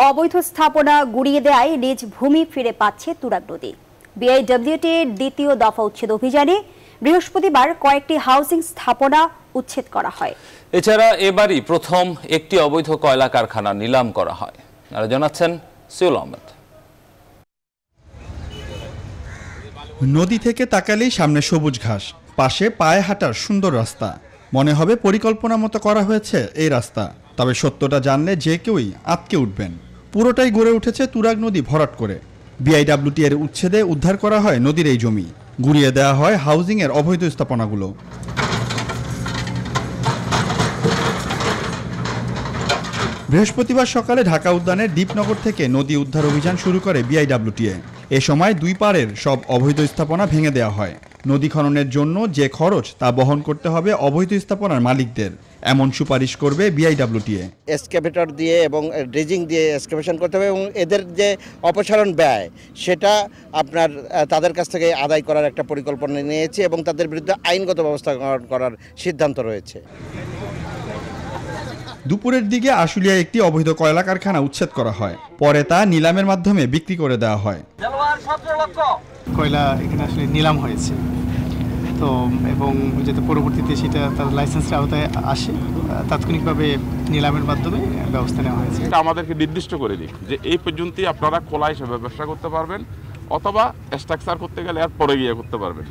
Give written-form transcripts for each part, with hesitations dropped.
অবৈধ স্থাপনা গুড়িয়ে দেয় নিজ ভূমি ফিরে পাচ্ছে তুরাগ নদী। বিআইডব্লিউটির দ্বিতীয় দফা উচ্ছেদ অভিযানে বৃহস্পতিবার কয়েকটি হাউজিং স্থাপনা উচ্ছেদ করা হয়। এছাড়া এবারই প্রথম একটি অবৈধ কয়লা কারখানা নিলাম করা হয়। আর জানাচ্ছেন সিউল আহমেদ। নদী থেকে তাকালেই সামনে সবুজ ঘাস, পাশে পায়ে হাঁটার সুন্দর রাস্তা। মনে হবে পরিকল্পনা মতো করা হয়েছে এই রাস্তা। তবে সত্যটা জানলে যে কেউই আঁতকে উঠবেন। পুরোটাই গড়ে উঠেছে তুরাগ নদী ভরাট করে। বিআইডব্লিউটি এর উচ্ছেদে উদ্ধার করা হয় নদীর এই জমি, গুড়িয়ে দেওয়া হয় হাউজিংয়ের অবৈধ স্থাপনাগুলো। বৃহস্পতিবার সকালে ঢাকা উদ্যানের দ্বীপনগর থেকে নদী উদ্ধার অভিযান শুরু করে বিআইডব্লিউটিএ। এ সময় দুই পাড়ের সব অবৈধ স্থাপনা ভেঙে দেওয়া হয়। নদী খননের জন্য যে খরচ তা বহন করতে হবে অবৈধ স্থাপনার মালিকদের, এমন সুপারিশ করবে বিআইডব্লিউটিএ। এক্সকাভেটর দিয়ে এবং ড্রেজিং দিয়ে এক্সকাভেশন করতে হবে এবং এদের যে অপসারণ ব্যয় সেটা আপনার তাদের কাছ থেকে আদায় করার একটা পরিকল্পনা নিয়েছে এবং তাদের বিরুদ্ধে আইনগত ব্যবস্থা করার সিদ্ধান্ত রয়েছে। দুপুরের দিকে আশুলিয়ায় একটি অবৈধ কয়লা কারখানা উচ্ছেদ করা হয়। পরে তা নিলামের মাধ্যমে বিক্রি করে দেওয়া হয়। কয়লা এখানে আসলে নিলাম হয়েছে তো, এবং যাতে পরবর্তীতে সেটা তার লাইসেন্সের আওতায় আসে, তাৎক্ষণিকভাবে নিলামের মাধ্যমে ব্যবস্থা নেওয়া হয়েছে। এটা আমাদেরকে নির্দিষ্ট করে দিক যে এই পর্যন্তই আপনারা খোলা হিসেবে ব্যবসা করতে পারবেন, অথবা স্ট্রাকচার করতে গেলে আর পরে গিয়ে করতে পারবেন।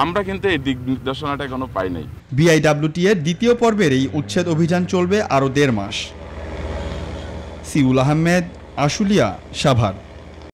আমরা কিন্তু এই দিক নির্দেশনাটা এখনো পাই নাই। বিআইডব্লিউটি এর দ্বিতীয় পর্বের এই উচ্ছেদ অভিযান চলবে আরও 1.5 মাস। সিউল আহমেদ, আশুলিয়া, সাভার।